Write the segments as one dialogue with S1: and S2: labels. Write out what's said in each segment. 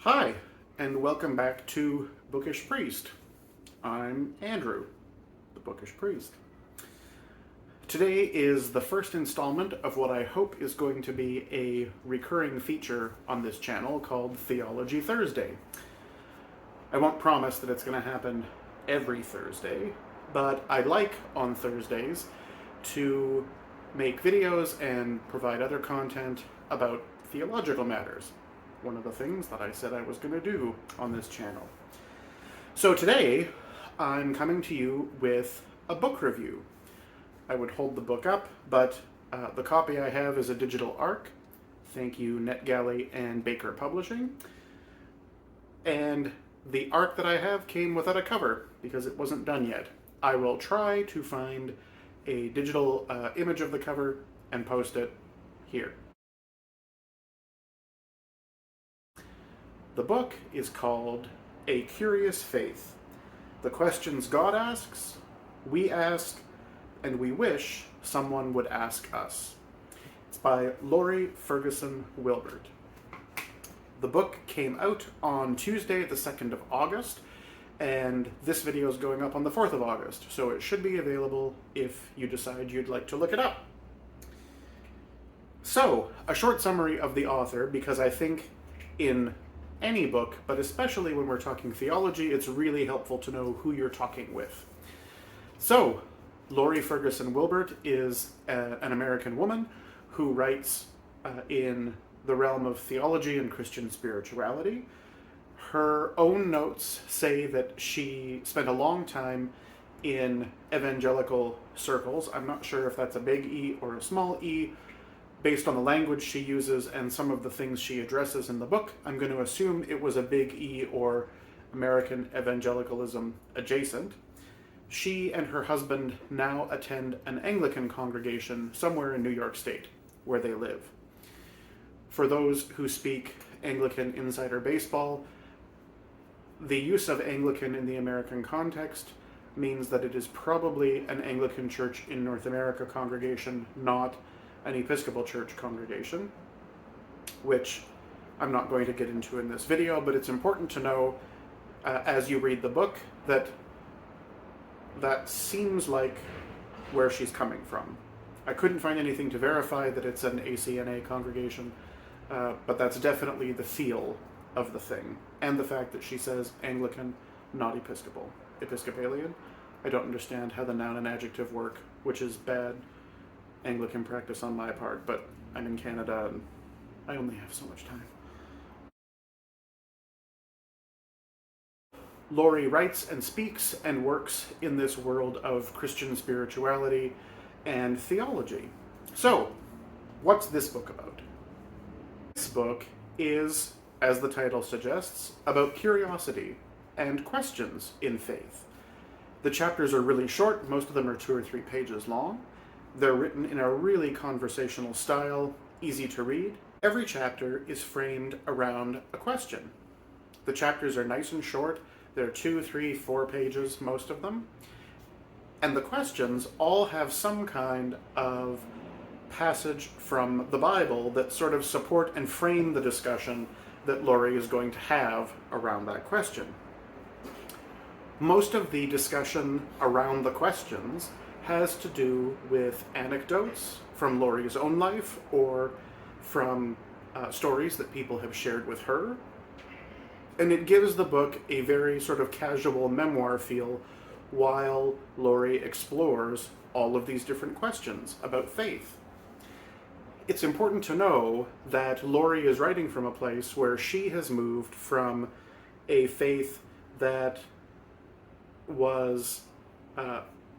S1: Hi, and welcome back to Bookish Priest. I'm Andrew, the Bookish Priest. Today is the first installment of what I hope is going to be a recurring feature on this channel called Theology Thursday. I won't promise that it's going to happen every Thursday, but I like on Thursdays to make videos and provide other content about theological matters. One of the things that I said I was going to do on this channel. So today, I'm coming to you with a book review. I would hold the book up, but the copy I have is a digital ARC. Thank you, NetGalley and Baker Publishing. And the ARC that I have came without a cover because it wasn't done yet. I will try to find a digital image of the cover and post it here. The book is called A Curious Faith. The questions God asks, we ask, and we wish someone would ask us. It's by Lore Ferguson Wilbert. The book came out on Tuesday, the 2nd of August, and this video is going up on the 4th of August, so it should be available if you decide you'd like to look it up. So, a short summary of the author, because I think in any book, but especially when we're talking theology, it's really helpful to know who you're talking with. So, Lore Ferguson Wilbert is an American woman who writes in the realm of theology and Christian spirituality. Her own notes say that she spent a long time in evangelical circles. I'm not sure if that's a big E or a small e. Based on the language she uses and some of the things she addresses in the book, I'm going to assume it was a big E or American evangelicalism adjacent. She and her husband now attend an Anglican congregation somewhere in New York State, where they live. For those who speak Anglican insider baseball, the use of Anglican in the American context means that it is probably an Anglican church in North America congregation, not an Episcopal Church congregation, which I'm not going to get into in this video, but it's important to know as you read the book that seems like where she's coming from. I couldn't find anything to verify that it's an ACNA congregation, but that's definitely the feel of the thing, and the fact that she says Anglican, not Episcopal. Episcopalian, I don't understand how the noun and adjective work, which is bad Anglican practice on my part, but I'm in Canada and I only have so much time. Lore writes and speaks and works in this world of Christian spirituality and theology. So, what's this book about? This book is, as the title suggests, about curiosity and questions in faith. The chapters are really short, most of them are 2 or 3 pages long. They're written in a really conversational style, easy to read. Every chapter is framed around a question. The chapters are nice and short. They're 2, 3, 4 pages, most of them. And the questions all have some kind of passage from the Bible that sort of support and frame the discussion that Lore is going to have around that question. Most of the discussion around the questions has to do with anecdotes from Lore's own life or from stories that people have shared with her. And it gives the book a very sort of casual memoir feel while Lore explores all of these different questions about faith. It's important to know that Lore is writing from a place where she has moved from a faith that was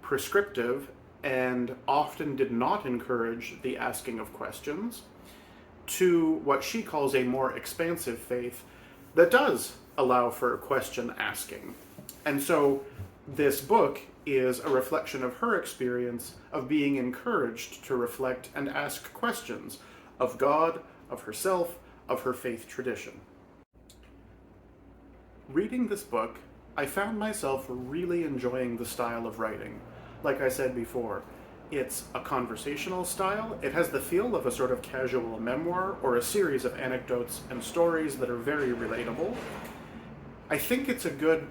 S1: prescriptive and often did not encourage the asking of questions, to what she calls a more expansive faith that does allow for question asking. And so this book is a reflection of her experience of being encouraged to reflect and ask questions of God, of herself, of her faith tradition. Reading this book, I found myself really enjoying the style of writing. Like I said before, it's a conversational style. It has the feel of a sort of casual memoir or a series of anecdotes and stories that are very relatable. I think it's a good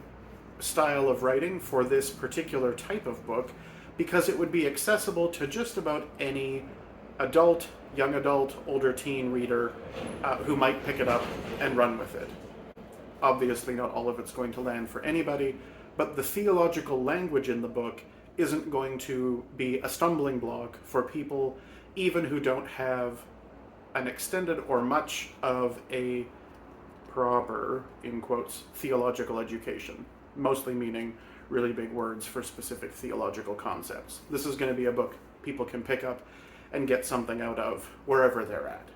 S1: style of writing for this particular type of book because it would be accessible to just about any adult, young adult, older teen reader who might pick it up and run with it. Obviously, not all of it's going to land for anybody, but the theological language in the book isn't going to be a stumbling block for people even who don't have an extended or much of a proper, in quotes, theological education, mostly meaning really big words for specific theological concepts. This is going to be a book people can pick up and get something out of wherever they're at.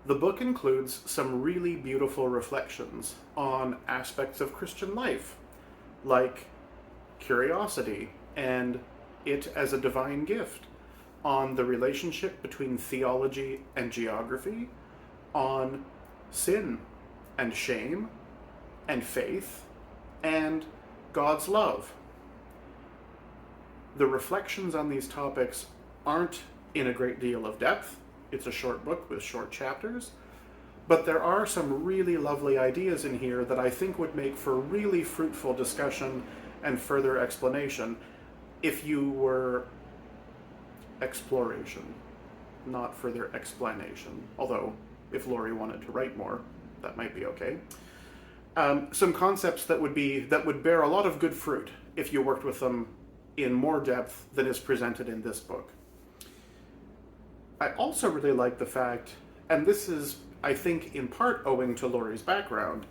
S1: The book includes some really beautiful reflections on aspects of Christian life, like curiosity and it as a divine gift, on the relationship between theology and geography, on sin and shame and faith and God's love. The reflections on these topics aren't in a great deal of depth. It's a short book with short chapters, but there are some really lovely ideas in here that I think would make for really fruitful discussion and further explanation if you were exploration, not further explanation. Although, if Lore wanted to write more, that might be okay. Some concepts that would bear a lot of good fruit if you worked with them in more depth than is presented in this book. I also really like the fact, and this is, I think, in part owing to Lore's background,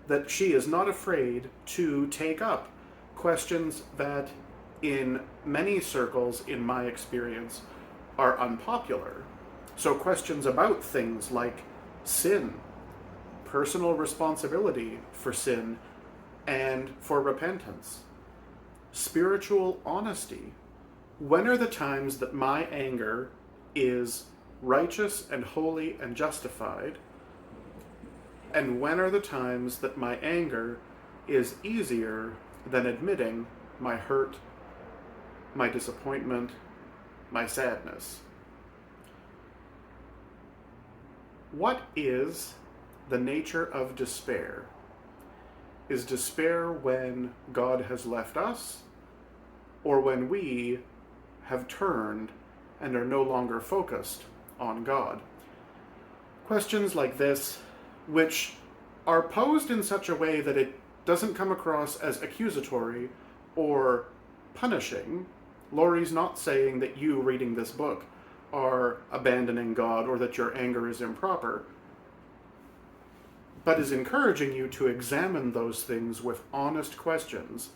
S1: that she is not afraid to take up questions that, in many circles, in my experience, are unpopular. So questions about things like sin, personal responsibility for sin and for repentance, spiritual honesty. When are the times that my anger is righteous and holy and justified, and when are the times that my anger is easier than admitting my hurt, my disappointment, my sadness? What is the nature of despair? Is despair when God has left us, or when we have turned and are no longer focused on God? Questions like this, which are posed in such a way that it doesn't come across as accusatory or punishing. Lore's not saying that you reading this book are abandoning God or that your anger is improper, but is encouraging you to examine those things with honest questions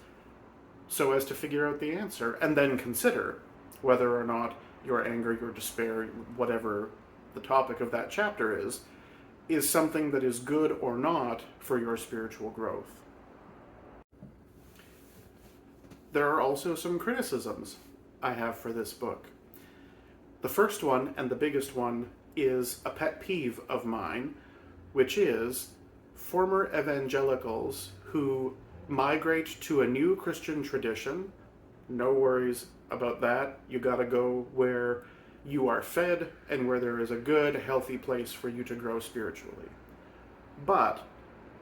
S1: so as to figure out the answer and then consider whether or not your anger, your despair, whatever the topic of that chapter is something that is good or not for your spiritual growth. There are also some criticisms I have for this book. The first one, and the biggest one, is a pet peeve of mine, which is former evangelicals who migrate to a new Christian tradition. No worries about that. You gotta go where you are fed and where there is a good, healthy place for you to grow spiritually. But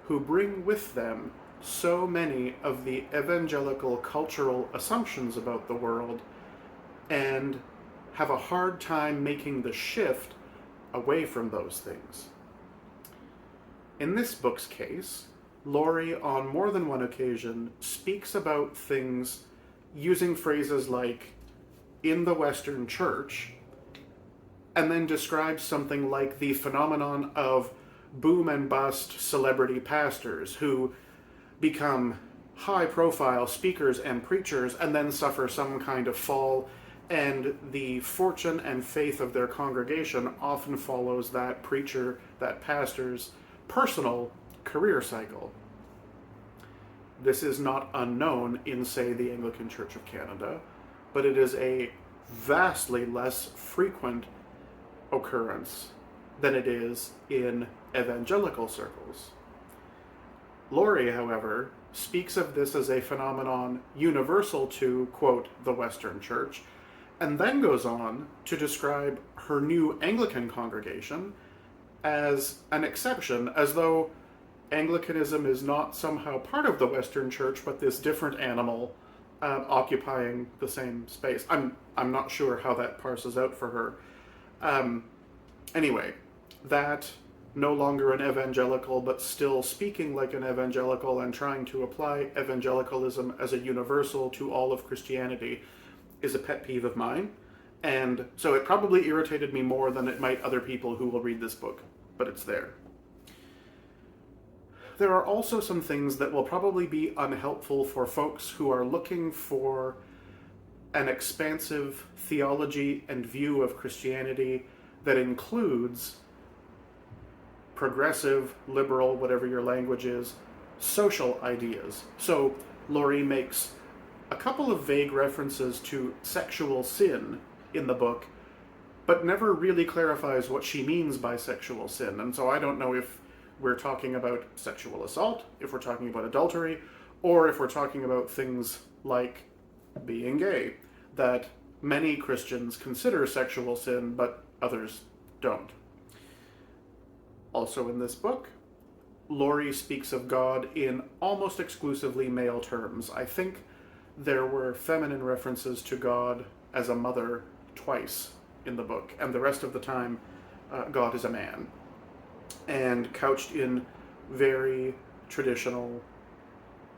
S1: who bring with them so many of the evangelical cultural assumptions about the world and have a hard time making the shift away from those things. In this book's case, Lore, on more than one occasion, speaks about things using phrases like, in the Western Church, and then describes something like the phenomenon of boom and bust celebrity pastors who become high-profile speakers and preachers and then suffer some kind of fall, and the fortune and faith of their congregation often follows that preacher, that pastor's personal career cycle. This is not unknown in, say, the Anglican Church of Canada, but it is a vastly less frequent occurrence than it is in evangelical circles. Lore, however, speaks of this as a phenomenon universal to, quote, the Western Church, and then goes on to describe her new Anglican congregation as an exception, as though Anglicanism is not somehow part of the Western Church, but this different animal occupying the same space. I'm not sure how that parses out for her. Anyway, that no longer an evangelical, but still speaking like an evangelical and trying to apply evangelicalism as a universal to all of Christianity is a pet peeve of mine. And so it probably irritated me more than it might other people who will read this book, but it's there. There are also some things that will probably be unhelpful for folks who are looking for an expansive theology and view of Christianity that includes progressive, liberal, whatever your language is, social ideas. So Lore makes a couple of vague references to sexual sin in the book, but never really clarifies what she means by sexual sin. And so I don't know if we're talking about sexual assault, if we're talking about adultery, or if we're talking about things like being gay, that many Christians consider sexual sin, but others don't. Also in this book, Lore speaks of God in almost exclusively male terms. I think there were feminine references to God as a mother twice in the book, and the rest of the time, God is a man, and couched in very traditional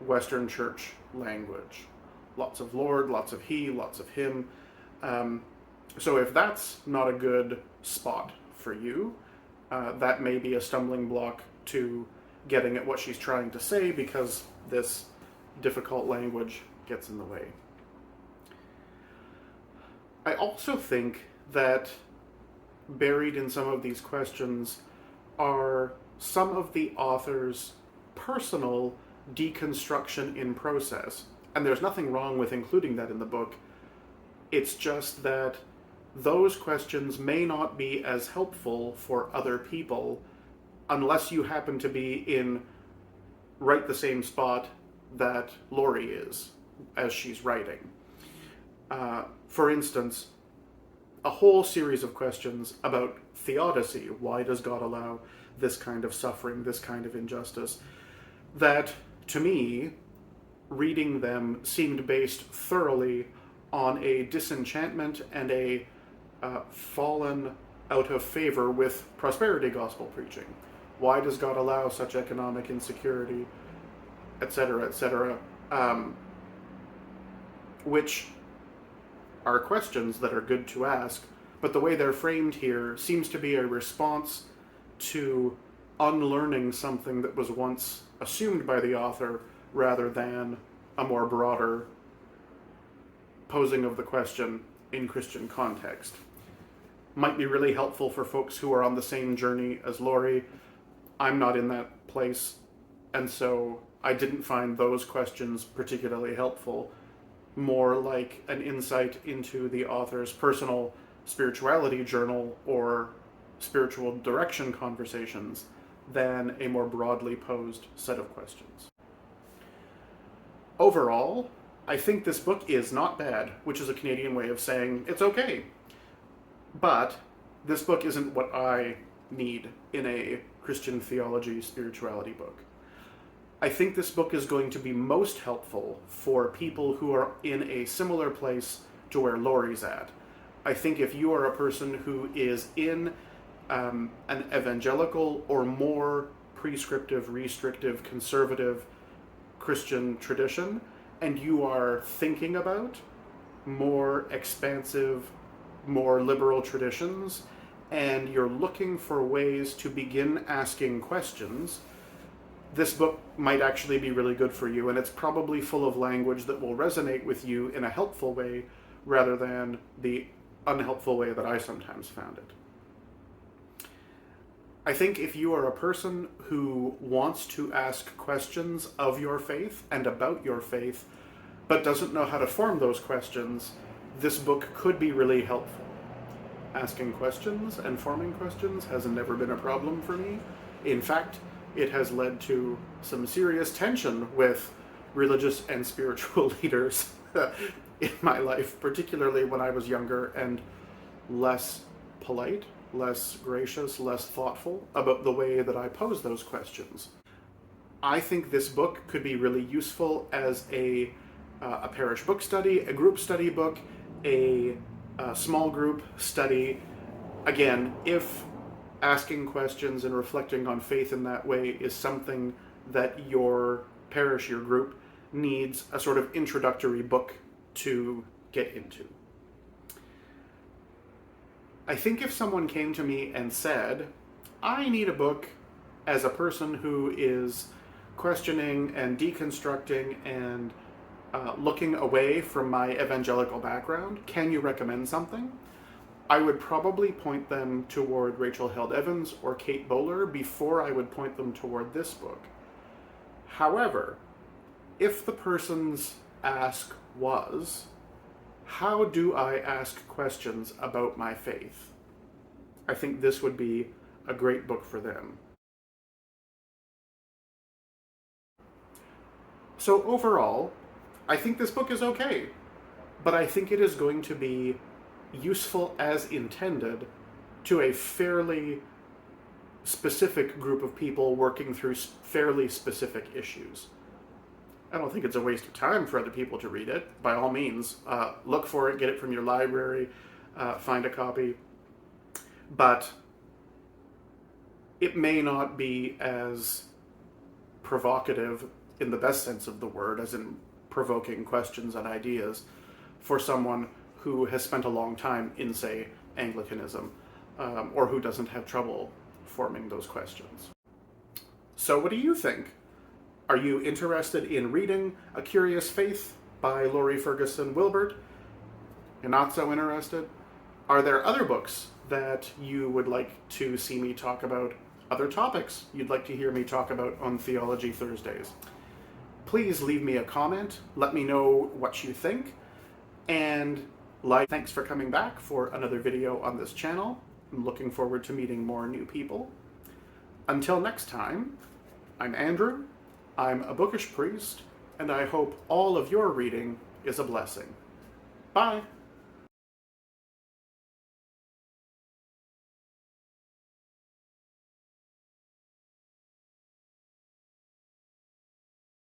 S1: Western Church language. Lots of Lord, lots of he, lots of him. So if that's not a good spot for you, that may be a stumbling block to getting at what she's trying to say, because this difficult language gets in the way. I also think that buried in some of these questions are some of the author's personal deconstruction in process. And there's nothing wrong with including that in the book. It's just that those questions may not be as helpful for other people unless you happen to be in right the same spot that Lore is as she's writing. For instance, a whole series of questions about theodicy. Why does God allow this kind of suffering, this kind of injustice? That, to me, reading them seemed based thoroughly on a disenchantment and a fallen out of favor with prosperity gospel preaching. Why does God allow such economic insecurity, etc., etc., which are questions that are good to ask, but the way they're framed here seems to be a response to unlearning something that was once assumed by the author, rather than a more broader posing of the question in Christian context. Might be really helpful for folks who are on the same journey as Lore. I'm not in that place, and so I didn't find those questions particularly helpful. More like an insight into the author's personal spirituality journal or spiritual direction conversations than a more broadly posed set of questions. Overall, I think this book is not bad, which is a Canadian way of saying it's okay. But this book isn't what I need in a Christian theology spirituality book. I think this book is going to be most helpful for people who are in a similar place to where Lore's at. I think if you are a person who is in an evangelical or more prescriptive, restrictive, conservative Christian tradition, and you are thinking about more expansive, more liberal traditions, and you're looking for ways to begin asking questions, this book might actually be really good for you, and it's probably full of language that will resonate with you in a helpful way rather than the unhelpful way that I sometimes found it. I think if you are a person who wants to ask questions of your faith and about your faith, but doesn't know how to form those questions, this book could be really helpful. Asking questions and forming questions has never been a problem for me. In fact, it has led to some serious tension with religious and spiritual leaders in my life, particularly when I was younger and less polite, less gracious, less thoughtful about the way that I pose those questions. I think this book could be really useful as a parish book study, a group study book, a small group study. Again, if asking questions and reflecting on faith in that way is something that your parish, your group, needs a sort of introductory book to get into. I think if someone came to me and said, I need a book as a person who is questioning and deconstructing and looking away from my evangelical background, can you recommend something? I would probably point them toward Rachel Held Evans or Kate Bowler before I would point them toward this book. However, if the person's ask was, how do I ask questions about my faith? I think this would be a great book for them. So overall, I think this book is okay, but I think it is going to be useful as intended to a fairly specific group of people working through fairly specific issues. I don't think it's a waste of time for other people to read it. By all means, look for it, get it from your library, find a copy. But it may not be as provocative in the best sense of the word, as in provoking questions and ideas, for someone who has spent a long time in, say, Anglicanism, or who doesn't have trouble forming those questions. So what do you think? Are you interested in reading A Curious Faith by Lore Ferguson Wilbert? You're not so interested? Are there other books that you would like to see me talk about? Other topics you'd like to hear me talk about on Theology Thursdays? Please leave me a comment. Let me know what you think. And thanks for coming back for another video on this channel. I'm looking forward to meeting more new people. Until next time, I'm Andrew. I'm a bookish priest, and I hope all of your reading is a blessing. Bye!